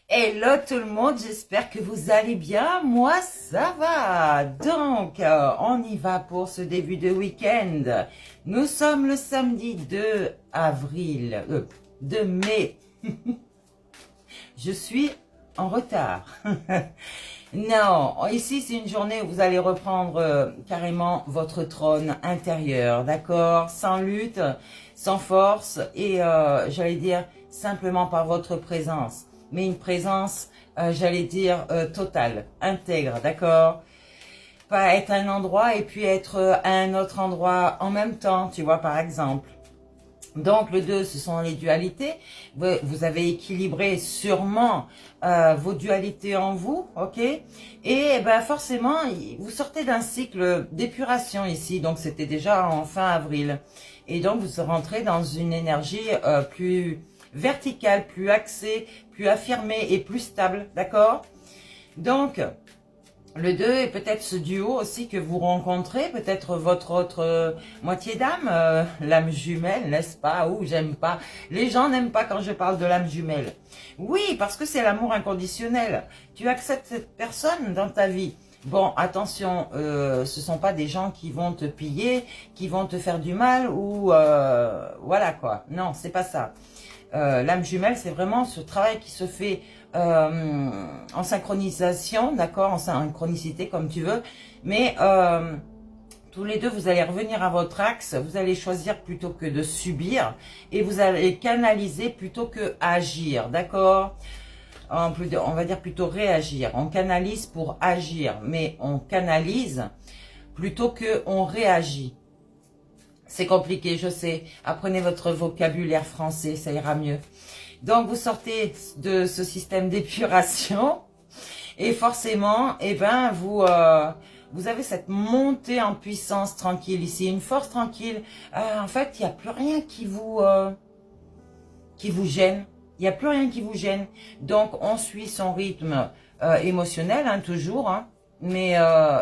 Hello tout le monde, j'espère que vous allez bien. Moi, ça va. Donc, on y va pour ce début de week-end. Nous sommes le samedi 2 avril, 2 mai. Je suis en retard. Non, ici c'est une journée où vous allez reprendre carrément votre trône intérieur, d'accord? Sans lutte, sans force et j'allais dire simplement par votre présence. Mais une présence, j'allais dire totale, intègre, d'accord? Pas être à un endroit et puis être à un autre endroit en même temps, tu vois, par exemple. Donc le 2, ce sont les dualités. Vous avez équilibré sûrement vos dualités en vous, ok? Et ben forcément, vous sortez d'un cycle d'épuration ici, donc c'était déjà en fin avril. Et donc vous rentrez dans une énergie plus verticale, plus axée, plus affirmée et plus stable, d'accord? Donc, le 2 est peut-être ce duo aussi que vous rencontrez, peut-être votre autre moitié d'âme, l'âme jumelle, n'est-ce pas? Ou j'aime pas. Les gens n'aiment pas quand je parle de l'âme jumelle. Oui, parce que c'est l'amour inconditionnel. Tu acceptes cette personne dans ta vie. Bon, attention, ce sont pas des gens qui vont te piller, qui vont te faire du mal ou voilà quoi. Non, c'est pas ça. L'âme jumelle, c'est vraiment ce travail qui se fait en synchronisation, d'accord, en synchronicité comme tu veux, mais tous les deux, vous allez revenir à votre axe, vous allez choisir plutôt que de subir et vous allez canaliser plutôt que agir, d'accord? On va dire plutôt réagir. On canalise pour agir, mais on canalise plutôt que on réagit. C'est compliqué, je sais. Apprenez votre vocabulaire français, ça ira mieux. Donc, vous sortez de ce système d'épuration et forcément, eh ben, vous avez cette montée en puissance tranquille ici, une force tranquille. En fait, il n'y a plus rien qui vous gêne. Il n'y a plus rien qui vous gêne. Donc, on suit son rythme émotionnel, hein, toujours, hein. Mais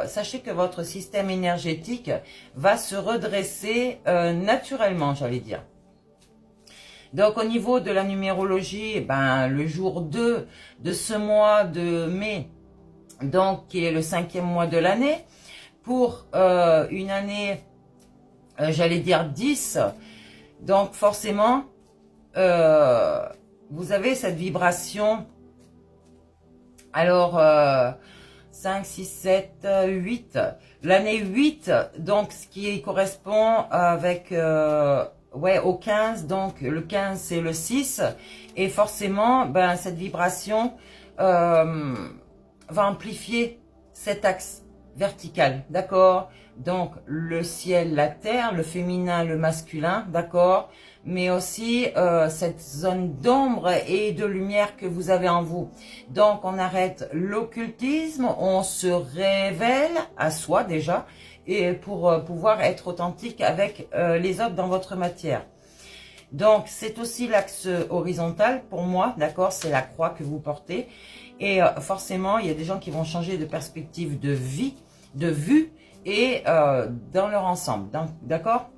sachez que votre système énergétique va se redresser naturellement, j'allais dire. Donc au niveau de la numérologie, ben, le jour 2 de ce mois de mai, donc qui est le 5e mois de l'année, pour une année, j'allais dire 10, donc forcément, vous avez cette vibration. Alors, 5, 6, 7, 8. L'année 8, donc ce qui correspond avec ouais, au 15, donc le 15 c'est le 6. Et forcément, ben, cette vibration va amplifier cet axe vertical, d'accord? Donc le ciel, la terre, le féminin, le masculin, d'accord? Mais aussi cette zone d'ombre et de lumière que vous avez en vous. Donc on arrête l'occultisme, on se révèle à soi déjà, et pour pouvoir être authentique avec les autres dans votre matière. Donc c'est aussi l'axe horizontal pour moi, d'accord? C'est la croix que vous portez. Et forcément, il y a des gens qui vont changer de perspective de vie, de vue, et dans leur ensemble, d'accord?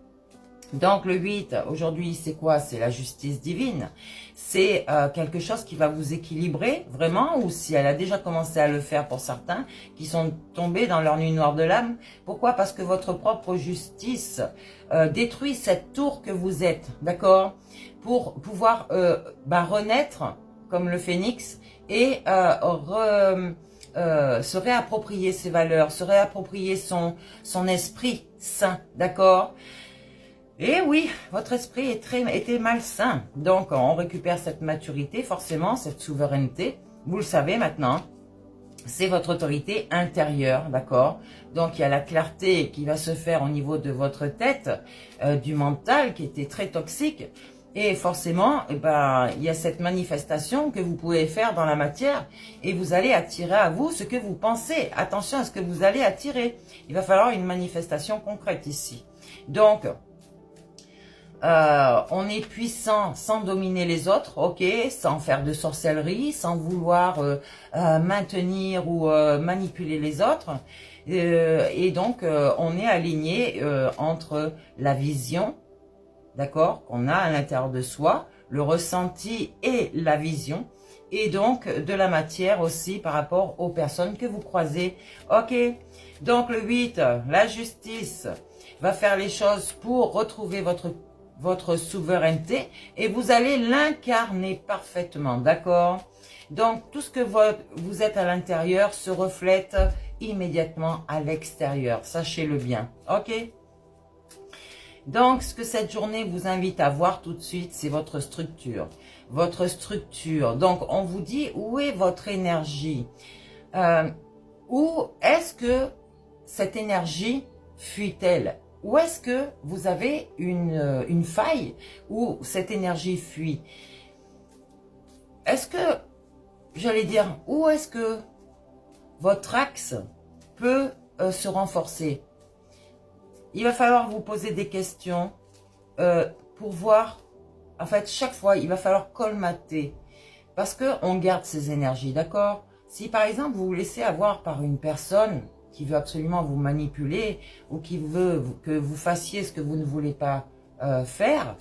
Donc le 8, aujourd'hui, c'est quoi? C'est la justice divine. C'est quelque chose qui va vous équilibrer, vraiment, ou si elle a déjà commencé à le faire pour certains, qui sont tombés dans leur nuit noire de l'âme. Pourquoi? Parce que votre propre justice détruit cette tour que vous êtes, d'accord? Pour pouvoir renaître, comme le phénix, et se réapproprier ses valeurs, se réapproprier son esprit sain, d'accord? Et oui, votre esprit était malsain. Donc, on récupère cette maturité, forcément, cette souveraineté. Vous le savez maintenant, c'est votre autorité intérieure, d'accord? Donc, il y a la clarté qui va se faire au niveau de votre tête, du mental qui était très toxique. Et forcément, eh ben, il y a cette manifestation que vous pouvez faire dans la matière et vous allez attirer à vous ce que vous pensez. Attention à ce que vous allez attirer. Il va falloir une manifestation concrète ici. Donc, on est puissant sans dominer les autres, ok, sans faire de sorcellerie, sans vouloir maintenir ou manipuler les autres. Et donc, on est aligné entre la vision, d'accord, qu'on a à l'intérieur de soi, le ressenti et la vision. et donc de la matière aussi par rapport aux personnes que vous croisez. Ok, donc le 8, la justice va faire les choses pour retrouver votre souveraineté et vous allez l'incarner parfaitement, d'accord? Donc tout ce que vous êtes à l'intérieur se reflète immédiatement à l'extérieur, sachez-le bien, ok? Donc, ce que cette journée vous invite à voir tout de suite, c'est votre structure. Votre structure. Donc, on vous dit, où est votre énergie? Où est-ce que cette énergie fuit-elle? Où est-ce que vous avez une faille où cette énergie fuit? Est-ce que, j'allais dire, où est-ce que votre axe peut se renforcer? Il va falloir vous poser des questions pour voir, en fait, chaque fois, il va falloir colmater. Parce qu'on garde ces énergies, d'accord? Si par exemple, vous vous laissez avoir par une personne qui veut absolument vous manipuler ou qui veut que vous fassiez ce que vous ne voulez pas faire,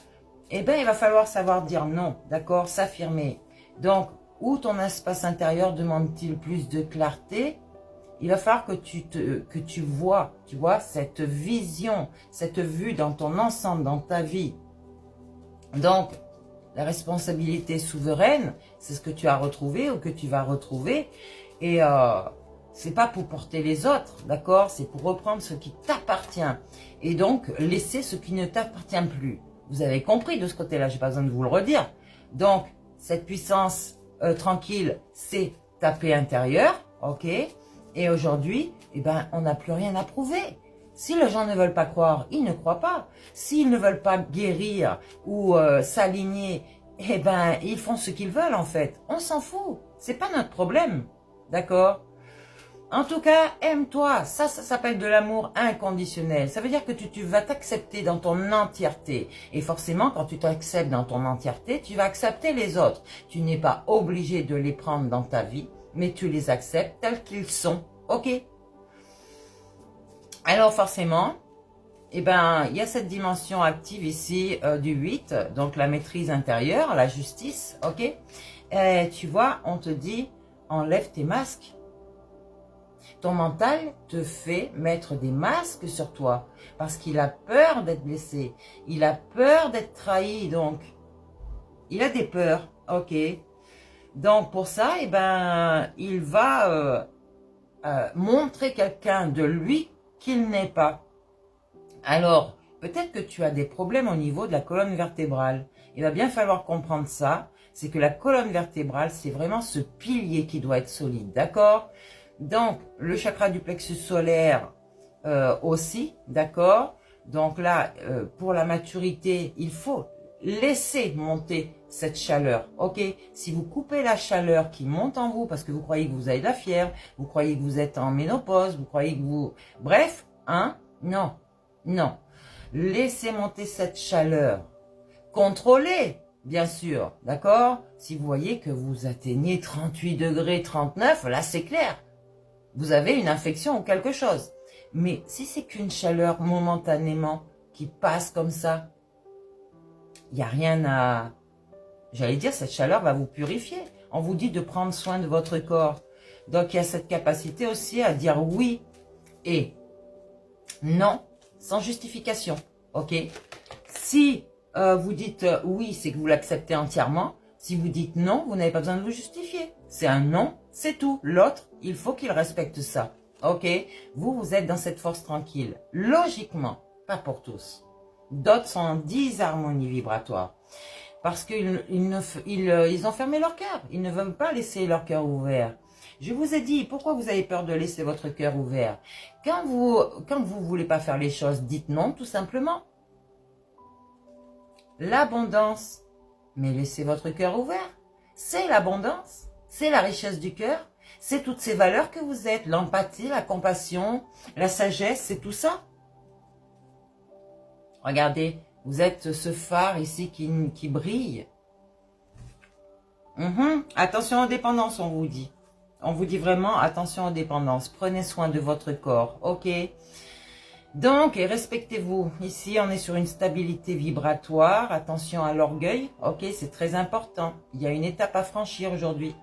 eh bien, il va falloir savoir dire non, d'accord? S'affirmer. Donc, où ton espace intérieur demande-t-il plus de clarté? Il va falloir que tu vois, cette vision, cette vue dans ton ensemble, dans ta vie. Donc, la responsabilité souveraine, c'est ce que tu as retrouvé ou que tu vas retrouver. Et c'est pas pour porter les autres, d'accord? C'est pour reprendre ce qui t'appartient. Et donc, laisser ce qui ne t'appartient plus. Vous avez compris de ce côté-là, j'ai pas besoin de vous le redire. Donc, cette puissance tranquille, c'est ta paix intérieure, ok? Et aujourd'hui, eh ben, on n'a plus rien à prouver. Si les gens ne veulent pas croire, ils ne croient pas. S'ils ne veulent pas guérir ou s'aligner, eh ben, ils font ce qu'ils veulent en fait. On s'en fout. C'est pas notre problème. D'accord? En tout cas, aime-toi. Ça s'appelle de l'amour inconditionnel. Ça veut dire que tu vas t'accepter dans ton entièreté. Et forcément, quand tu t'acceptes dans ton entièreté, tu vas accepter les autres. Tu n'es pas obligé de les prendre dans ta vie, mais tu les acceptes tels qu'ils sont. Ok? Alors forcément, eh ben, il y a cette dimension active ici du 8, donc la maîtrise intérieure, la justice, ok? Et tu vois, on te dit, enlève tes masques. Ton mental te fait mettre des masques sur toi parce qu'il a peur d'être blessé, il a peur d'être trahi, donc il a des peurs, ok? Donc pour ça, eh ben, il va montrer quelqu'un de lui qu'il n'est pas. Alors, peut-être que tu as des problèmes au niveau de la colonne vertébrale. Il va bien falloir comprendre ça. C'est que la colonne vertébrale, c'est vraiment ce pilier qui doit être solide, d'accord? Donc, le chakra du plexus solaire aussi, d'accord? Donc là, pour la maturité, il faut laisser monter cette chaleur, ok? Si vous coupez la chaleur qui monte en vous parce que vous croyez que vous avez de la fièvre, vous croyez que vous êtes en ménopause, vous croyez que vous... Bref, hein? Non, non. Laissez monter cette chaleur. Contrôlez, bien sûr, d'accord? Si vous voyez que vous atteignez 38 degrés, 39, là c'est clair. Vous avez une infection ou quelque chose. Mais si c'est qu'une chaleur momentanément qui passe comme ça, il n'y a rien à... J'allais dire, cette chaleur va vous purifier. On vous dit de prendre soin de votre corps. Donc, il y a cette capacité aussi à dire oui et non sans justification. Ok? Si vous dites oui, c'est que vous l'acceptez entièrement. Si vous dites non, vous n'avez pas besoin de vous justifier. C'est un non, c'est tout. L'autre, il faut qu'il respecte ça. Ok? Vous êtes dans cette force tranquille. Logiquement, pas pour tous. D'autres sont en disharmonie vibratoire. Parce qu'ils ont fermé leur cœur. Ils ne veulent pas laisser leur cœur ouvert. Je vous ai dit, pourquoi vous avez peur de laisser votre cœur ouvert? Quand vous voulez pas faire les choses, dites non, tout simplement. L'abondance. Mais laissez votre cœur ouvert. C'est l'abondance. C'est la richesse du cœur. C'est toutes ces valeurs que vous êtes. L'empathie, la compassion, la sagesse, c'est tout ça. Regardez, vous êtes ce phare ici qui brille. Attention aux dépendances, on vous dit. On vous dit vraiment, attention aux dépendances. Prenez soin de votre corps, ok? Donc, et respectez-vous. Ici, on est sur une stabilité vibratoire. Attention à l'orgueil. Ok, c'est très important. Il y a une étape à franchir aujourd'hui.